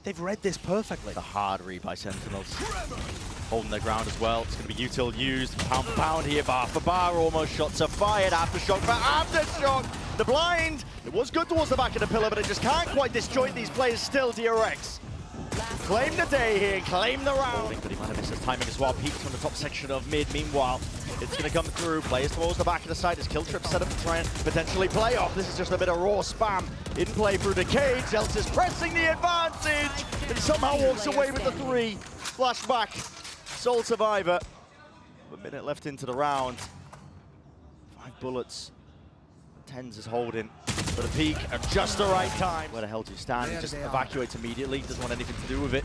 they've read this perfectly. The hard read by Sentinels. Holding their ground as well. It's going to be util used. Pound for pound here, bar for bar. Almost shots are fired. Aftershock for aftershock. The blind. It was good towards the back of the pillar, but it just can't quite disjoint these players still. DRX. Claim the day here. Claim the round. But he might have missed his timing as well. Peaks from the top section of mid. Meanwhile, it's going to come through. Players towards the back of the site as kill trip set up to try and potentially play off. This is just a bit of raw spam. In play through the cage. Zellsis pressing the advantage. And somehow walks away with the 3. Flashback. Sole survivor. A minute left into the round. 5 bullets. TenZ is holding for the peak at just the right time. Where the hell do you stand? He just evacuates immediately. Doesn't want anything to do with it.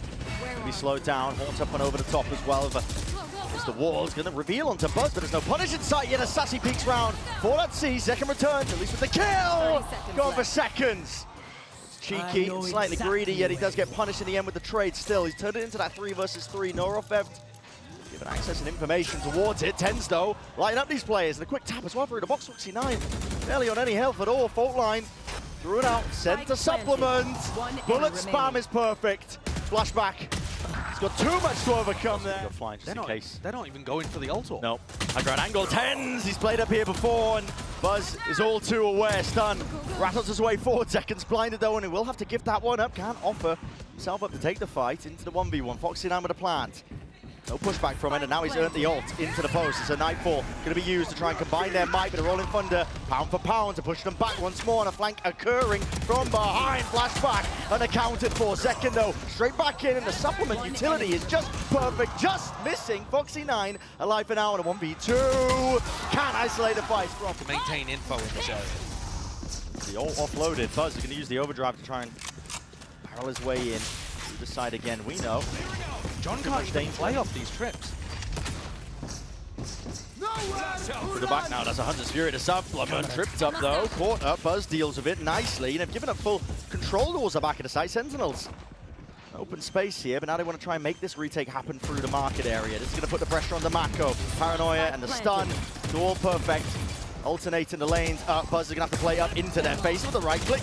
Gonna be slowed down. Haunts up and over the top as well. As the wall is going to reveal onto Buzz, but there's no punish in sight yet. A Sacy peeks round. 4.C. Zekken returns, at least with the kill. Going for seconds. It's cheeky, slightly greedy, yet he does get punished in the end with the trade still. He's turned it into that 3 versus 3. Norofeft given access and information towards it. TenZ though, lighting up these players. And a quick tap as well through the box. 69, barely on any health at all. Fault line, threw it out, sent to supplement. Bullet spam is perfect. Flashback. He's got too much to overcome there. Flying just in case. They're not even going for the ult. No. High ground angle. TenZ. He's played up here before, and Buzz is all too aware. Stun. Rattles his way forward. Zekken's blinded though, and he will have to give that one up. Can't offer himself up to take the fight into the 1v1. Foxy9 with a plant. No pushback from it, and now he's earned the ult into the post. It's a Nightfall going to be used to try and combine their might, but a rolling thunder, pound for pound, to push them back once more, and a flank occurring from behind. Flashback, unaccounted for. Zekken though, straight back in, and the supplement utility is just perfect, just missing. Foxy9 alive for now in a 1v2. Can't isolate the fight. To maintain info in this area. The ult offloaded. Buzz is going to use the overdrive to try and barrel his way in. The side again, we know. johnqt don't play off these trips. To the back now, that's a Hunter's Fury to supplement. Tripped up though, caught up. Buzz deals with it nicely, and they've given up full control towards the back of the site. Sentinels. Open space here, but now they want to try and make this retake happen through the market area. This is going to put the pressure on the MaKo. Paranoia and the stun, they're all perfect. Alternating the lanes up. Buzz is going to have to play up into their face with the right click.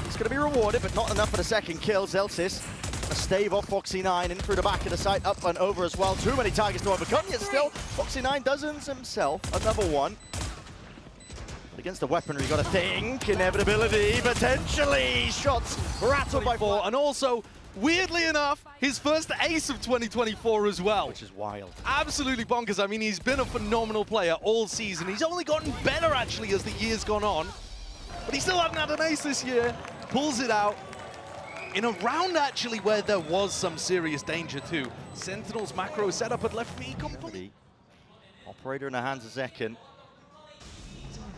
It's going to be rewarded, but not enough for the second kill. Zellsis, a stave off Foxy9 in through the back of the site, up and over as well. Too many targets to overcome, yet still, Foxy9 does himself another one. But against the weaponry, you got to think. Inevitability, potentially. Shots rattled by 4. And also, weirdly enough, his first ace of 2024 as well. Which is wild. Absolutely bonkers. I mean, he's been a phenomenal player all season. He's only gotten better, actually, as the year's gone on. But he still hasn't had an ace this year. Pulls it out in a round, actually, where there was some serious danger, too. Sentinels macro setup had left me complete. Operator in the hands of Zekken.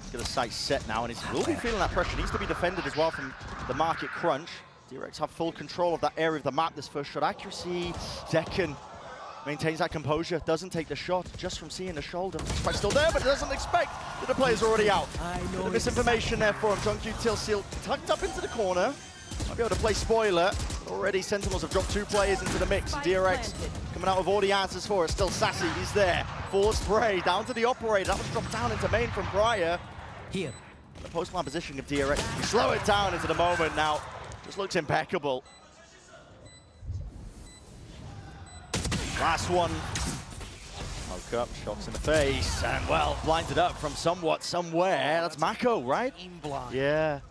He's got a sight set now, and he will be feeling that pressure. Needs to be defended as well from the market crunch. DRX have full control of that area of the map. This first shot accuracy. Zekken maintains that composure, doesn't take the shot just from seeing the shoulder. It's still there, but doesn't expect that the player's already out. Bit of misinformation there for him. johnqt till seal tucked up into the corner. Might be able to play spoiler. Already Sentinels have dropped 2 players into the mix. DRX coming out with all the answers for it. Still Sacy, he's there. Full spray down to the operator. That was dropped down into main from prior. Here. The post-plan positioning of DRX. We slow it down into the moment now. Just looks impeccable. Last one. Woke up, shots in the face, and well, blinded up from somewhere. That's MaKo, right? Yeah.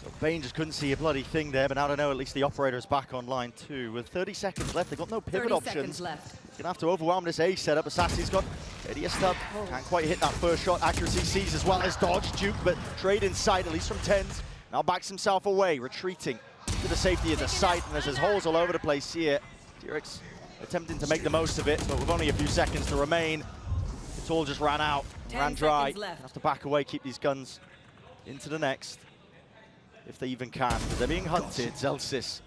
So BeYN just couldn't see a bloody thing there, but now I know at least the operator is back online too. With 30 seconds left, they've got no pivot options. Gonna have to overwhelm this A setup. Sacy's got a stub. Can't quite hit that first shot. Accuracy sees as well as dodge. Duke, but trade inside, at least from TenZ. Now backs himself away, retreating to the safety of the site, and there's holes all over the place here. DRX attempting to make the most of it, but with only a few seconds to remain, it's all just ran out, ran dry. Have to back away, keep these guns into the next, if they even can, because they're being hunted. Zellsis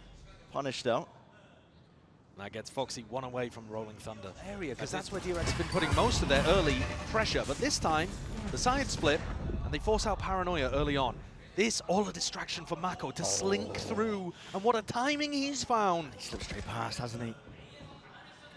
punished though. That gets Foxy one away from Rolling Thunder area, because that's where DRX have been putting most of their early pressure. But this time, the side split, and they force out Paranoia early on. This all a distraction for MaKo to slink through, and what a timing he's found. He slipped straight past, hasn't he?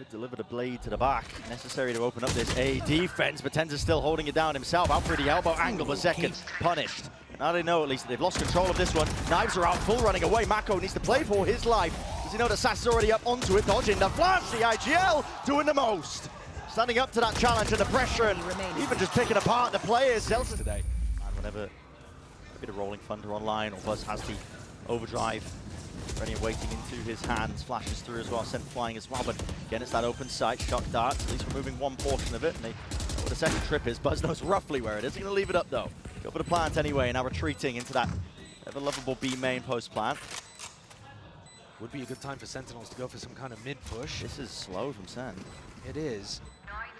Could deliver the blade to the back. Necessary to open up this A defense, but TenZ is still holding it down himself. Out for the elbow angle, but zekken punished. Now they know at least that they've lost control of this one. Knives are out, full running away. MaKo needs to play for his life. Does he know that Sacy's already up onto it, dodging the flash? The IGL doing the most. Standing up to that challenge and the pressure, and even just picking apart the players. Zellsis today. And whenever a bit of rolling thunder online, or Buzz has the overdrive ready and waiting into his hands, flashes through as well, sent flying as well, but again it's that open sight, shock darts, at least removing one portion of it, and they know where the second trip is. Buzz knows roughly where it is. He's going to leave it up though. Go for the plant anyway, now retreating into that ever-lovable B main post plant. Would be a good time for Sentinels to go for some kind of mid-push. This is slow from Sen. It is.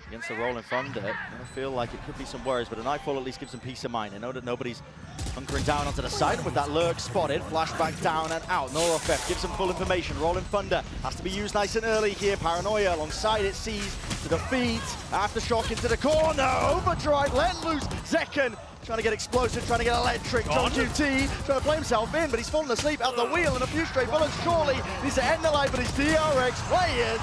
Against the rolling thunder, I feel like it could be some worries, but a nightfall at least gives them peace of mind. They know that nobody's hunkering down onto the side, and with that lurk spotted, flashback down and out. Norofef gives them full information. Rolling thunder has to be used nice and early here. Paranoia alongside it, sees to the feet. Aftershock into the corner, overdrive, let loose. Zekken trying to get explosive, trying to get electric. johnqt trying to play himself in, but he's fallen asleep out the wheel, and a few stray bullets surely needs to end the life of his DRX players.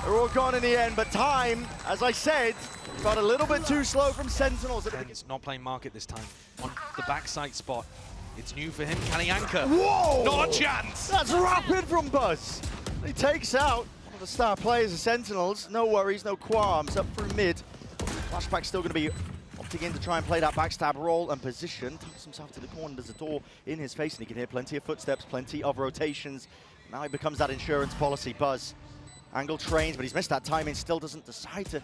They're all gone in the end, but time, as I said, got a little bit too slow from Sentinels. He's not playing market this time. On the backside spot. It's new for him. Can he anchor? Whoa! Not a chance! That's rapid from Buzz. He takes out one of the star players of Sentinels. No worries, no qualms. Up through mid. Flashback's still going to be opting in to try and play that backstab role and position. Takes himself to the corner. There's a door in his face, and he can hear plenty of footsteps, plenty of rotations. Now he becomes that insurance policy. Buzz. Angle trains, but he's missed that timing. Still doesn't decide to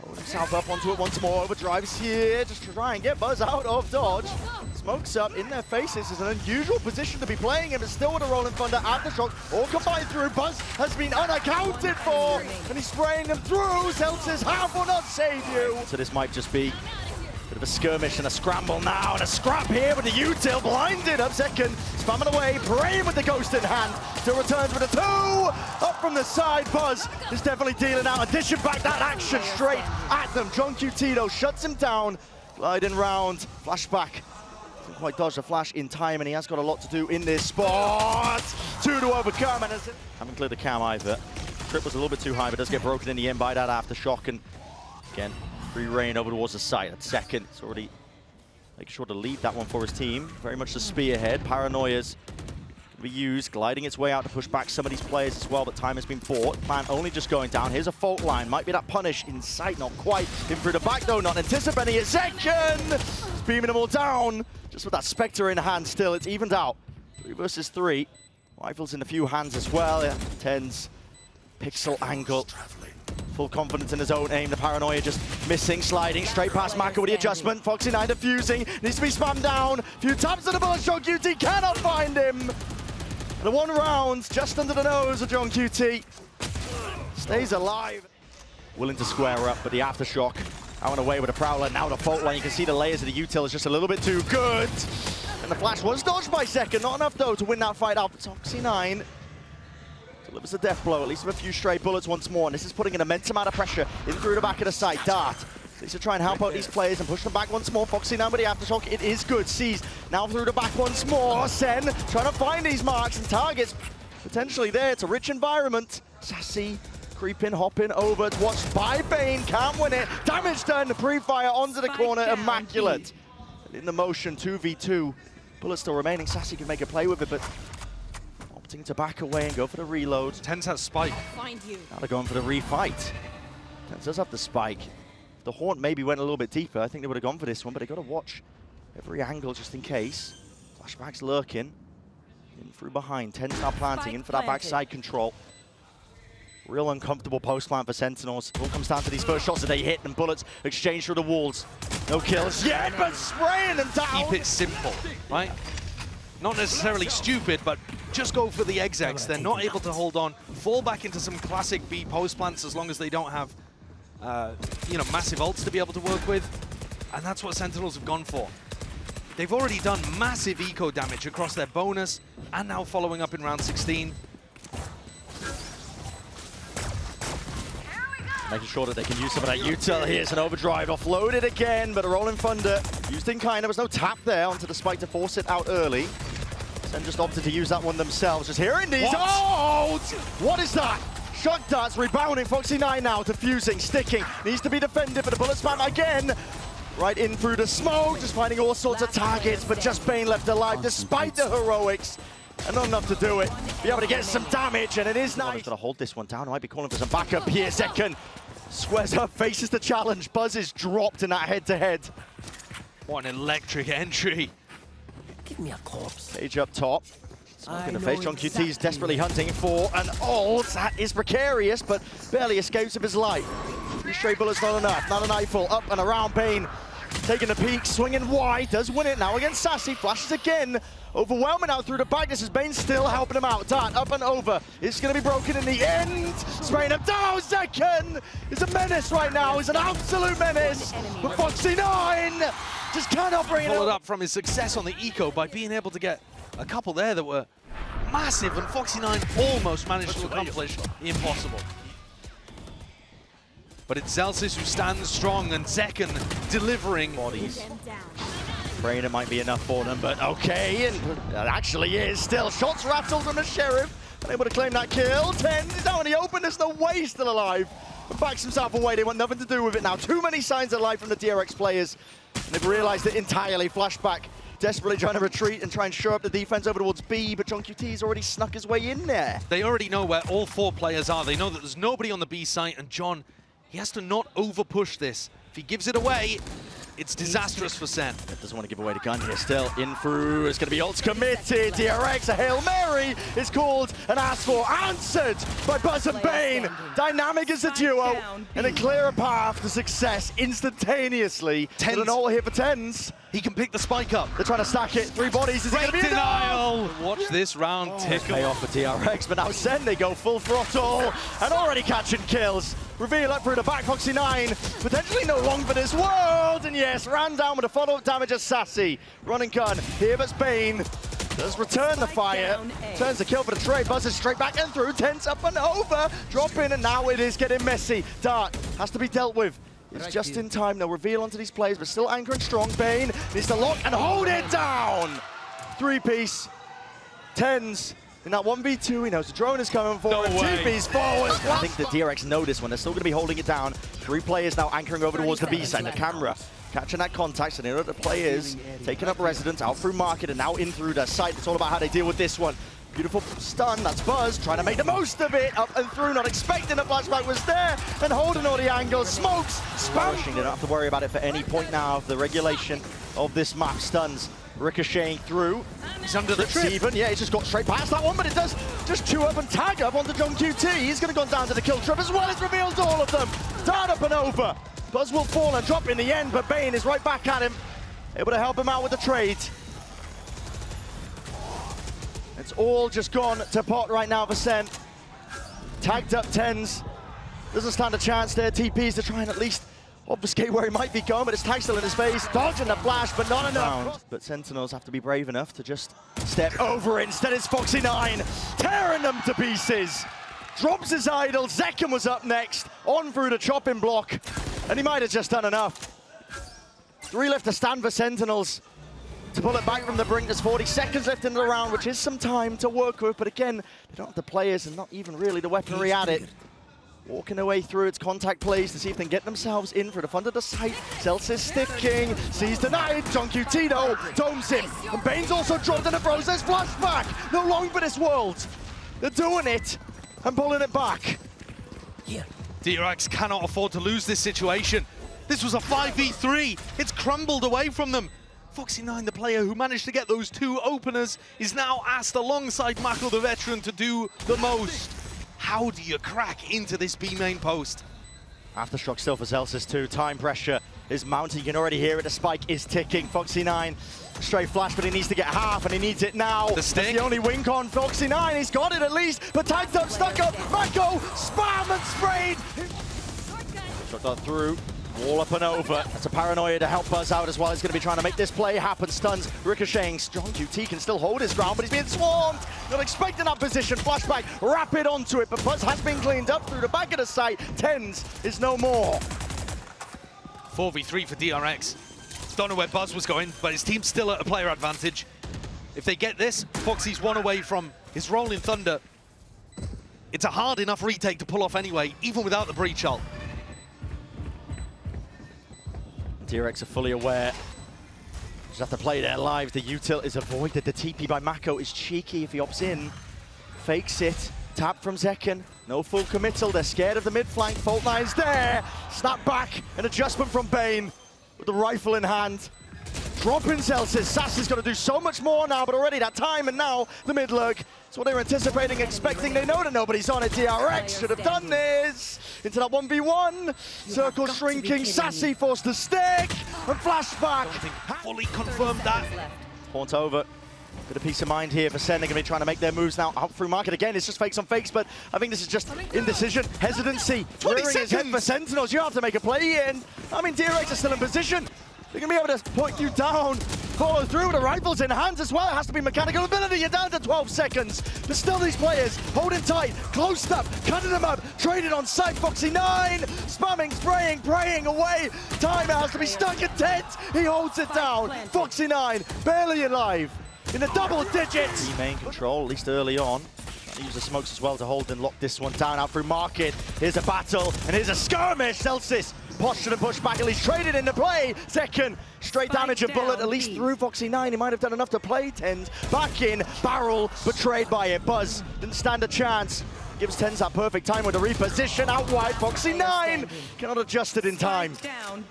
hold himself up onto it once more. Overdrives here, just to try and get Buzz out of dodge. Smokes up in their faces. Is an unusual position to be playing in, but still with a rolling thunder. Aftershock all combined through. Buzz has been unaccounted for, and he's spraying them through. Zellsis, half will not save you. So this might just be a bit of a skirmish and a scramble now, and a scrap here with the util blinded up zekken, spamming away, praying with the ghost in hand, still returns with a 2, up from the side. Buzz is definitely dealing out, dishing back that action straight at them. johnqt though shuts him down, gliding round, flashback, doesn't quite dodge the flash in time, and he has got a lot to do in this spot. 2 to overcome, and haven't cleared the cam either. Trip was a little bit too high, but does get broken in the end by that aftershock, and again, free reign over towards the side. At second, it's already making sure to lead that one for his team. Very much the spearhead. Paranoia's going to be used, gliding its way out to push back some of these players as well, but time has been bought. Plan only just going down. Here's a fault line. Might be that punish in sight, not quite. In through the back though, not anticipating it. zekken! Beaming them all down. Just with that Spectre in hand still, it's evened out. 3 versus 3. Rifles in a few hands as well. Yeah. TenZ, pixel angle. Full confidence in his own aim. The Paranoia just missing, sliding straight past MaKo with the adjustment. Foxy9 defusing, needs to be spammed down. Few taps to the bullet, johnqt cannot find him. The 1 round just under the nose of johnqt. Stays alive. Willing to square up, but the aftershock out and away with a Prowler. Now the fault line, you can see the layers of the util is just a little bit too good. And the flash was dodged by zekken, not enough though to win that fight out. Foxy9 delivers a death blow, at least with a few stray bullets once more, and this is putting an immense amount of pressure in through the back of the side. Dart needs to try and help out these players and push them back once more. Foxy9 with the aftershock, it is good. Sees now through the back once more. Sen trying to find these marks and targets potentially there. It's a rich environment. Sacy creeping, hopping over, watched by BeYN, can't win it. Damage done, pre-fire onto the corner, immaculate. And in the motion, 2v2. Bullets still remaining. Sacy can make a play with it, but opting to back away and go for the reload. TenZ has spike. Now they're going for the refight. TenZ does have the spike. If the Haunt maybe went a little bit deeper, I think they would have gone for this one, but they got to watch every angle just in case. Flashback's lurking. In through behind. TenZ now planting, in for that backside control. Real uncomfortable post plant for Sentinels. It all comes down to these first shots that they hit, and bullets exchange through the walls. No kills yet, but spraying them down. Keep it simple, right? Not necessarily stupid, but just go for the execs. They're not able to hold on. Fall back into some classic B post plants as long as they don't have, massive ults to be able to work with. And that's what Sentinels have gone for. They've already done massive eco damage across their bonus, and now following up in round 16. Making sure that they can use some of that util. Here's an overdrive, offloaded again, but a rolling thunder used in kind. There was no tap there onto the spike to force it out early. Sen just opted to use that one themselves. Just hearing these. What? Oh! What is that? Shock darts rebounding. Foxy9 now defusing, sticking. Needs to be defended, but the bullet spam again. Right in through the smoke, just finding all sorts of targets, but just BeYN left alive despite the heroics. And not enough to do it. Be able to get some damage, and it is nice. Got to hold this one down. Might be calling for some backup here. Zekken squares up, faces the challenge. Buzz is dropped in that head-to-head. What an electric entry. Give me a corpse. Page up top. Smoke in the face. johnqt is desperately hunting for an ult. That is precarious, but barely escapes of his life. 3 stray bullets not enough. Not a nightfall. Up and around BeYN. Taking a peek, swinging wide. Does win it now against Sacy. Flashes again. Overwhelming out through the back. This is BeYN still helping him out. Dart up and over. It's going to be broken in the end. Spraying him down. Zekken is a menace right now. He's an absolute menace. But Foxy9 just cannot bring it Followed up. up from his success on the eco by being able to get a couple there that were massive, and Foxy9 almost managed to accomplish the impossible. But it's Zellsis who stands strong, and Zekken delivering. Bodies. Brainer might be enough for them, but okay, and it actually is still. Shots rattled from the Sheriff, unable to claim that kill. TenZ is out in the open, there's no way he's still alive. And backs himself away, they want nothing to do with it now. Too many signs of life from the DRX players. And they've realized it entirely. Flashback desperately trying to retreat and try and shore up the defense over towards B, but johnqt has already snuck his way in there. They already know where all 4 players are. They know that there's nobody on the B site, and John, he has to not over-push this. If he gives it away, it's disastrous for SEN. Doesn't want to give away the gun here still. In through, it's going to be ults committed. DRX, a Hail Mary is called and asked for. Answered by Buzz and BeYN. Dynamic as a duo. And a clearer path to success instantaneously. TenZ. With an ult here for TenZ. He can pick the spike up. They're trying to stack it. 3 bodies. Is it going Great to be denial. Watch this round tickle. Pay off for DRX, but now SEN, they go full throttle and already catching kills. Reveal up through the back, Foxy9, potentially no long for this world, and yes, ran down with a follow-up damage as Sacy. Running gun, here but BeYN does return the fire, turns the kill for the trade, buzzes straight back and through, TenZ up and over, drop in, and now it is getting messy. Dart has to be dealt with. It's just in time, they'll reveal onto these players, but still anchoring strong. BeYN needs to lock and hold it down. 3-piece, TenZ. In that 1v2, he knows the drone is coming forward. No way. 2B's forward. I think the DRX know this one. They're still going to be holding it down. 3 players now anchoring over towards the B side. The camera catching that contact. So they know that the players taking up residence out through market and now in through their site. It's all about how they deal with this one. Beautiful stun. That's Buzz trying to make the most of it. Up and through, not expecting the flashback was there. And holding all the angles. Smokes, spam. They don't have to worry about it for any point now of the regulation of this map. Stuns ricocheting through. He's under the trip. Even, yeah, he's just got straight past that one, but it does just chew up and tag up onto johnqt. He's going to go down to the kill trip as well. It's revealed all of them. Dart up and over. Buzz will fall and drop in the end, but BeYN is right back at him. Able to help him out with the trade. It's all just gone to pot right now for SEN. Tagged up TenZ. Doesn't stand a chance there. TPs to try and at least obfuscate where he might be going, but it's tag still in his face. Dodging the flash, but not enough. But Sentinels have to be brave enough to just step over it. Instead, it's Foxy9 tearing them to pieces. Drops his idol. Zekken was up next. On through the chopping block. And he might have just done enough. 3 left to stand for Sentinels to pull it back from the brink. There's 40 seconds left in the round, which is some time to work with. But again, they don't have the players and not even really the weaponry at it. Walking their way through its contact plays to see if they can get themselves in for the front of the site. Zellsis sticking, sees denied. johnqt though domes him. And BeYN's also dropped in the throws. There's flashback. No long for this world. They're doing it and pulling it back. Here. DRX cannot afford to lose this situation. This was a 5v3. It's crumbled away from them. Foxy9, the player who managed to get those 2 openers, is now asked alongside MaKo, the veteran, to do the most. How do you crack into this B main post? Aftershock still for Zellsis too. Time pressure is mounting. You can already hear it. The spike is ticking. Foxy9, straight flash, but he needs to get half, and he needs it now. The stick. That's the only wink on Foxy9. He's got it at least, but tagged up, stuck up. MaKo, spam and sprayed. Shot that through. Wall up and over. That's a paranoia to help Buzz out as well. He's going to be trying to make this play happen. Stuns, ricocheting. johnqt can still hold his ground, but he's being swarmed. Not expecting that position. Flashback, rapid onto it, but Buzz has been cleaned up through the back of the site. TenZ is no more. 4v3 for DRX. Don't know where Buzz was going, but his team's still at a player advantage. If they get this, Foxy's 1 away from his rolling thunder. It's a hard enough retake to pull off anyway, even without the breach ult. DRX are fully aware. Just have to play their lives. The util is avoided. The TP by MaKo is cheeky if he opts in. Fakes it. Tap from Zekken. No full committal. They're scared of the mid flank. Fault9's there. Snap back. An adjustment from BeYN with the rifle in hand. Dropping Zellsis. Sacy's got to do so much more now, but already that time, and now the mid lurk. It's what they were anticipating, expecting. They know that nobody's on it. DRX should have done this. Into that 1v1. Circle shrinking. Sacy forced to stick. And Flashback. Fully confirmed that. Point over. Bit of peace of mind here for SEN. They're going to be trying to make their moves now out through market again. It's just fakes on fakes, but I think this is just indecision, hesitancy. 20 Rearing his head for Sentinels. You have to make a play in. I mean, DRX are still in position. They're going to be able to point you down, follow through with the rifles in hands as well. It has to be mechanical ability. You're down to 12 seconds. But still these players holding tight, closed up, cutting them up, traded on sight. Foxy9, spamming, spraying, praying away. Time has to be stuck at 10. He holds it down. Foxy9, barely alive. In the double digits. Main control, at least early on. Use the smokes as well to hold and lock this one down out through market. Here's a battle, and here's a skirmish. Zellsis postured and pushed back, at least traded into play. Zekken, straight damage and bullet, at least through Foxy9. He might have done enough to play TenZ. Back in, barrel, betrayed by it. Buzz didn't stand a chance. Gives TenZ that perfect time with the reposition. Out wide, Foxy9 cannot adjust it in time. Down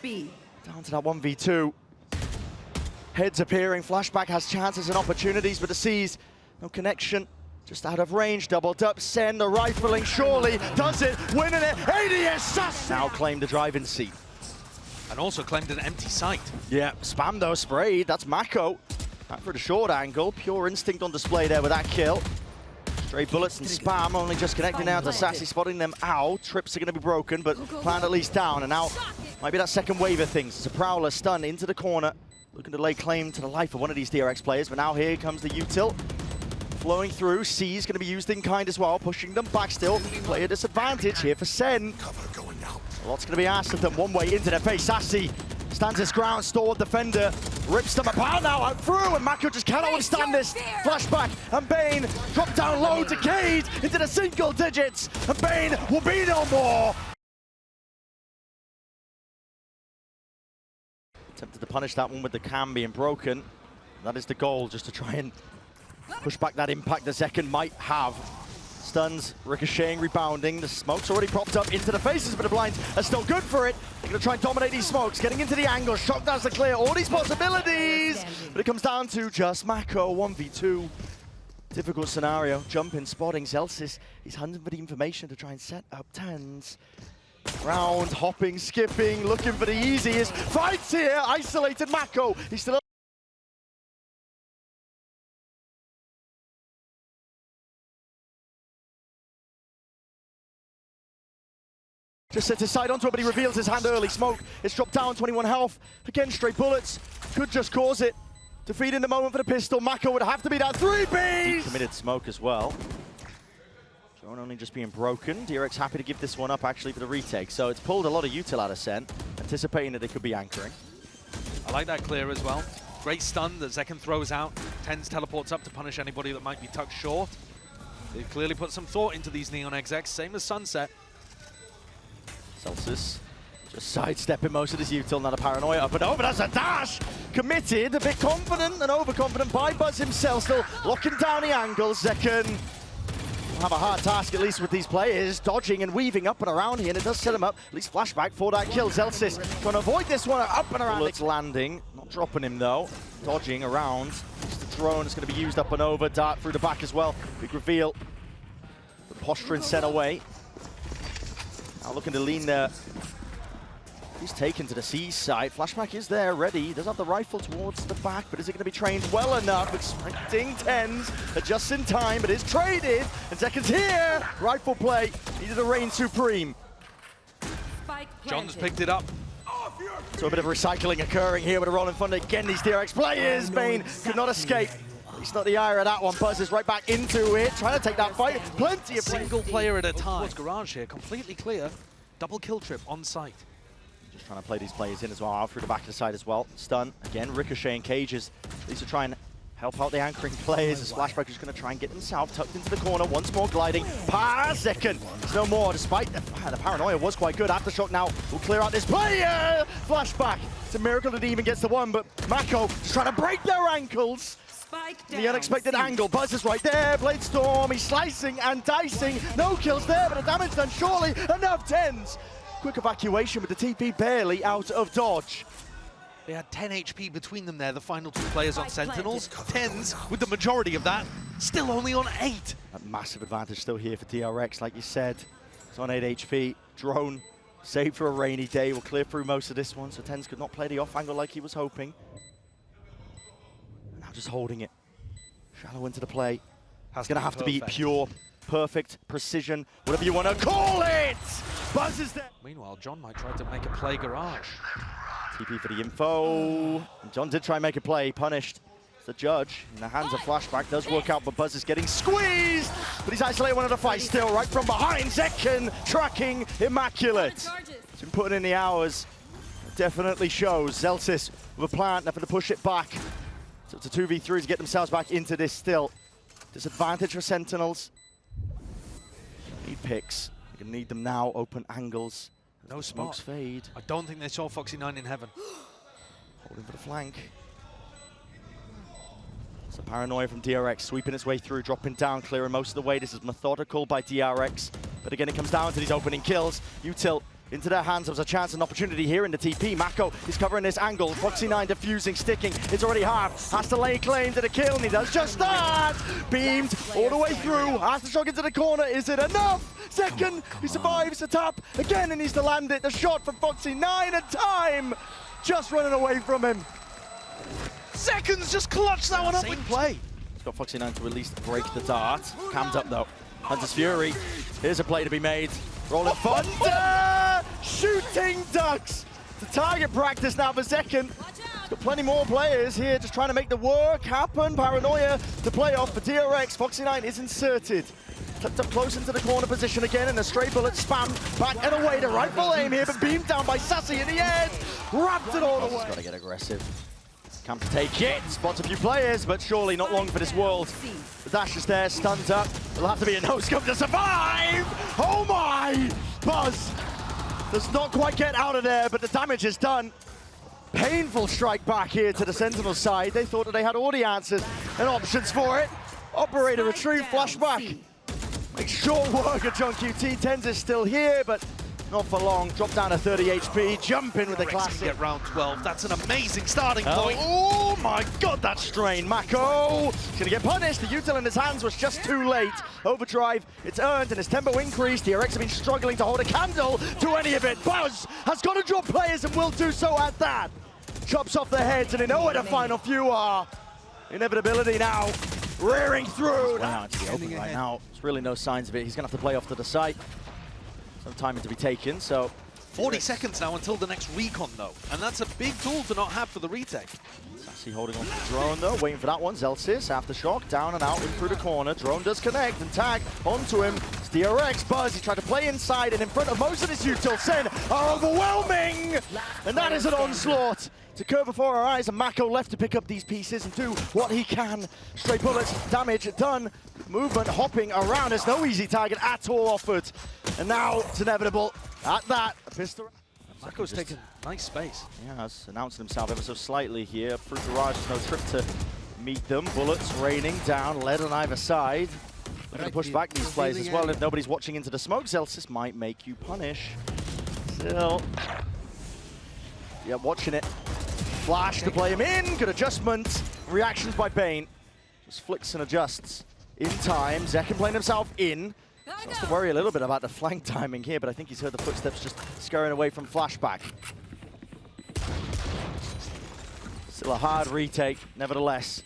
to that 1v2. Heads appearing, Flashback has chances and opportunities, but the C's, no connection. Just out of range, doubled up, SEN, the rifling surely does it, winning it, ADS Sacy! Now claimed the driving seat. And also claimed an empty site. Yeah, spam though, sprayed, that's MaKo. Back for the short angle, pure instinct on display there with that kill. Stray bullets and spam, only just connecting now to Sacy, spotting them out. Trips are going to be broken, but planned at least down, and now might be that second wave of things. It's a Prowler stun into the corner, looking to lay claim to the life of one of these DRX players, but now here comes the util. Flowing through, C's going to be used in kind as well, pushing them back still. Player disadvantage here for SEN. A lot's going to be asked of them. One way into their face, Sacy stands his ground, stalwart defender, rips them apart now, out through, and MaKo just cannot withstand this. Flashback, and BeYN drop down low, decayed into the single digits, and BeYN will be no more. Attempted to punish that one with the cam being broken. That is the goal, just to try and push back that impact the Zekken might have. Stuns, ricocheting, rebounding. The smoke's already propped up into the faces, but the blinds are still good for it. They're going to try and dominate these smokes, getting into the angle. Shot down to clear all these possibilities. But it comes down to just MaKo, 1v2. Difficult scenario. Jumping, spotting. Zellsis, he's hunting for the information to try and set up TenZ. Round, hopping, skipping, looking for the easiest. Fights here, isolated MaKo. He's still just sets his side onto it, but he reveals his hand early. Smoke, it's dropped down, 21 health. Again, straight bullets. Could just cause it. Defeat in the moment for the pistol. MaKo would have to be that 3Bs! Committed smoke as well. Drone only just being broken. DRX happy to give this one up actually for the retake. So it's pulled a lot of util out of SEN, anticipating that they could be anchoring. I like that clear as well. Great stun that Zekken throws out. TenZ teleports up to punish anybody that might be tucked short. They've clearly put some thought into these Neon execs, same as Sunset. Zellsis just sidestepping most of this util, not a paranoia up and over. That's a dash! Committed, a bit confident and overconfident by Buzz himself, still locking down the angles. Zekken will have a hard task, at least with these players, dodging and weaving up and around here, and it does set him up. At least Flashback for that kill. Zellsis trying to avoid this one, up and around. It's landing, not dropping him though. Dodging around. Just the drone is going to be used up and over. Dart through the back as well. Big reveal. The posturing sent away. Now looking to lean there. He's taken to the C side. Flashback is there, ready. He does have the rifle towards the back, but is it going to be trained well enough? Expecting TenZ, adjusts in time, but is traded. And Zekken's here. Rifle play. Needed a reign supreme. John's picked it up. So a bit of recycling occurring here with a roll in front. Again, these DRX players. BeYN could not escape. He's not the ire of that one. Buzz is right back into it, trying to take that fight. Plenty of single player at a time. Towards garage here, completely clear. Double kill trip on site. Just trying to play these players in as well, out through the back of the side as well. Stun, again, ricocheting cages. These are trying help out the anchoring players as Flashback is going to try and get himself tucked into the corner. Once more gliding. Zekken. There's no more, despite the paranoia was quite good. Aftershock now will clear out this player. Flashback. It's a miracle that he even gets the one, but MaKo is trying to break their ankles. The unexpected angle. Buzz is right there. Blade Storm. He's slicing and dicing. No kills there, but the damage done surely. Enough TenZ. Quick evacuation with the TP barely out of dodge. They had 10 HP between them there, the final two players on Sentinels. TenZ, with the majority of that, still only on 8. A massive advantage still here for DRX, like you said. It's on 8 HP. Drone, saved for a rainy day, will clear through most of this one, so TenZ could not play the off angle like he was hoping. Now just holding it. Shallow into the play. It's going to have to be pure, perfect, precision, whatever you want to call it! Buzz is there. Meanwhile, John might try to make a play garage. TP for the info. And John did try and make a play, punished. The judge in the hands of Flashback does work out, but Buzz is getting squeezed. But he's isolated one of the fight still, right from behind. Zekken tracking immaculate. He's been putting in the hours. It definitely shows. Zellsis with a plan, nothing to push it back. So it's a 2v3 to get themselves back into this still. Disadvantage for Sentinels. Need picks. You're gonna need them now. Open angles. No Smokes spot. fade. I don't think they saw Foxy9 in heaven. Holding for the flank. It's a paranoia from DRX, sweeping its way through, dropping down, clearing most of the way. This is methodical by DRX. But again, it comes down to these opening kills. Util into their hands. There was a chance and opportunity here in the TP. MaKo is covering this angle. Foxy9 diffusing, sticking. It's already half. Has to lay claim to the kill, and he does just that. Beamed all the way through. Aftershock into the corner. Is it enough? Zekken, he survives the tap. Again, he needs to land it. The shot from Foxy9 at time. Just running away from him. Zekken's just clutched that one up Same with play. He's got Foxy9 to at least break the dart. Cammed up though. Hunter's Fury. Here's a play to be made. Rolling thunder! Shooting ducks! It's a target practice now for Zekken. He's got plenty more players here just trying to make the work happen. Paranoia to play off for DRX. Foxy9 is inserted. Tucked up close into the corner position again, and a stray bullet spam back and away to rightful aim here, but beamed down by Sacy in the end. Wrapped it all away. He's got to get aggressive. Camp to take it, spots a few players, but surely not long for this world. The dash is there, stunned up. It'll have to be a no-scope to survive! Oh my! Buzz does not quite get out of there, but the damage is done. Painful strike back here to the Sentinel side. They thought that they had all the answers and options for it. Operator retrieve, flashback. Make short work of johnqt. TenZ is still here, but not for long. Drop down to 30 HP, jump in with the classic. Get round 12. That's an amazing starting point. Oh my god, that strain. MaKo is gonna get punished. The util in his hands was just too late. Overdrive, it's earned, and his tempo increased. DRX have been struggling to hold a candle to any of it. Buzz has got to drop players and will do so at that. Chops off their heads, and they know where the final few are. Inevitability now, rearing through. Wow, it's the open right now. There's really no signs of it. He's gonna have to play off to the side. Some timing to be taken, so 40 seconds now until the next recon, though. And that's a big tool to not have for the retake. Sacy holding on to the drone, though, waiting for that one. Zellsis, Aftershock, down and out, in through the corner. Drone does connect and tag onto him. It's DRX. Buzz, he tried to play inside, and in front of most of his util. SEN are overwhelming! And that is an onslaught to occur before our eyes, and MaKo left to pick up these pieces and do what he can. Stray bullets, damage done. Movement, hopping around. There's no easy target at all offered. And now it's inevitable. At that, a pistol. MaKo's taken nice space. He has announced himself ever so slightly here. Through Garage, no trip to meet them. Bullets raining down, lead on either side. They're going to push back these players as well. If nobody's watching into the smoke, Zellsis might make you punish. Still. Yeah, watching it. Flash to play him in. Good adjustment. Reactions by BeYN. Just flicks and adjusts in time. Zekken playing himself in. Has to worry a little bit about the flank timing here, but I think he's heard the footsteps just scurrying away from Flashback. Still a hard retake, nevertheless.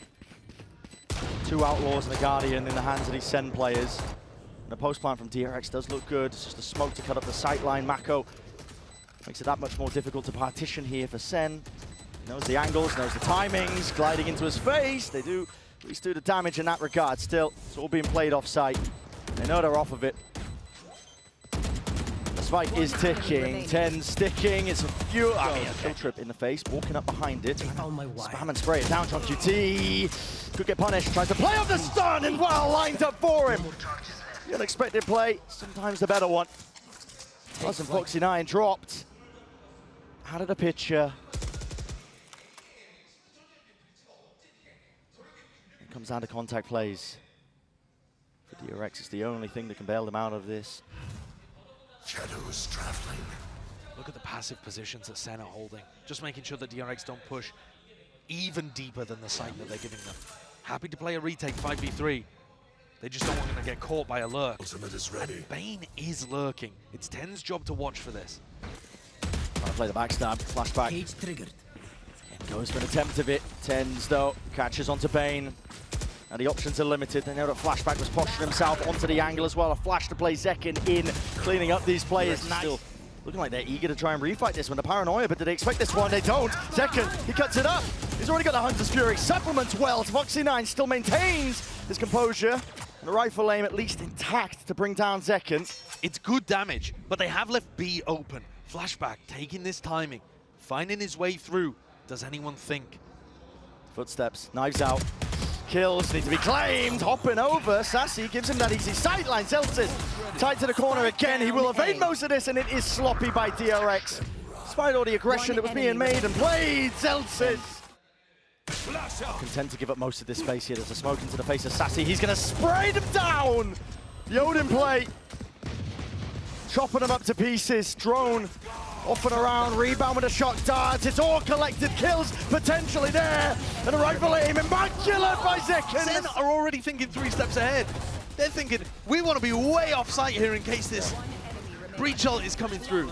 2 Outlaws and a Guardian in the hands of these SEN players. And the post plan from DRX does look good. It's just a smoke to cut up the sight line. MaKo makes it that much more difficult to partition here for SEN. Knows the angles, knows the timings, gliding into his face. They do at least do the damage in that regard. Still, it's all being played off-site. They know they're off of it. The spike is ticking. TenZ sticking. It's a few. I mean, a kill trip in the face. Walking up behind it. Spam and spray it down. johnqt Could get punished. Tries to play off the stun and well lined up for him. The unexpected play, sometimes the better one. Plus, Foxy9 dropped. Added a picture. It comes down to contact plays. For DRX, it's the only thing that can bail them out of this. Shadows traveling. Look at the passive positions that SEN are holding. Just making sure that DRX don't push even deeper than the site that they're giving them. Happy to play a retake 5v3. They just don't want to get caught by a lurk. Ultimate is ready. BeYN is lurking. It's TenZ's job to watch for this. Trying to play the backstab, flashback. Cage triggered. And goes for an attempt of it. TenZ, though, catches onto BeYN. And the options are limited. They know that Flashback was posturing himself onto the angle as well. A flash to play zekken in, cleaning up these players. Nice. Still looking like they're eager to try and refight this one. The paranoia, but did they expect this one? They don't. zekken, he cuts it up. He's already got the Hunter's Fury. Supplements well. Foxy9 still maintains his composure. And a rifle aim at least intact to bring down zekken. It's good damage, but they have left B open. Flashback taking this timing, finding his way through. Does anyone think? Footsteps, knives out. Kills need to be claimed. Hopping over. Sacy gives him that easy sideline. Zellsis tied to the corner again. He will evade most of this, and it is sloppy by DRX. Despite all the aggression that was being made and played, Zellsis content to give up most of this space here. There's a smoke into the face of Sacy. He's going to spray them down. The Odin play. Chopping them up to pieces. Drone off and around, rebound with a shock dart. It's all collected kills potentially there. And a rifle aim, immaculate by zekken. SEN are already thinking 3 steps ahead. They're thinking, we want to be way off site here in case this breach ult is coming through.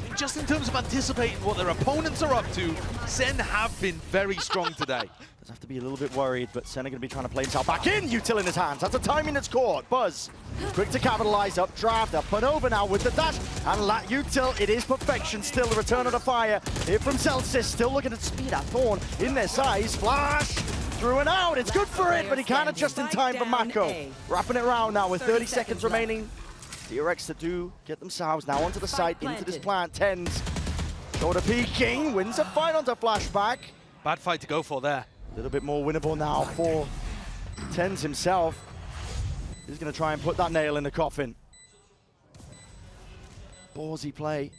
And just in terms of anticipating what their opponents are up to, SEN have been very strong today. Does have to be a little bit worried, but SEN are going to be trying to play himself back in. Util in his hands. That's a timing that's caught. Buzz, quick to capitalize, up draft, up and over now with the dash. And Lat Util, it is perfection. Still the return of the fire here from Zellsis. Still looking at speed at Thorn in their size. Flash, through and out. It's good for it, but he can't adjust in time for MaKo. Wrapping it around now with 30 seconds remaining. DRX to do get themselves now onto the site, into this plant. TenZ, shoulder peeking, wins a fight onto Flashback. Bad fight to go for there. A little bit more winnable now for TenZ himself. He's going to try and put that nail in the coffin. Ballsy play.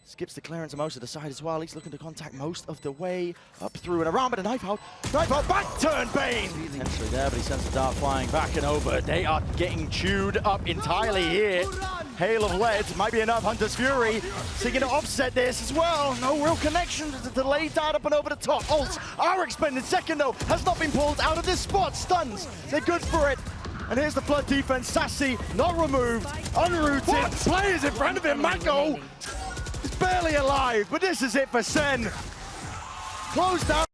Skips the clearance on most of the side as well. He's looking to contact most of the way up through and around, but a knife out, back turn, BeYN! Potentially there, but he sends the dart flying back and over. They are getting chewed up entirely here. Hail of lead might be enough. Hunter's Fury seeking to offset this as well. No real connection to the delayed dart up and over the top. Ults are expended. Zekken, though, has not been pulled out of this spot. Stuns, they're good for it. And here's the flood defense. Sacy not removed, unrooted. Players in front of him. MaKo is barely alive, but this is it for SEN. Closed down.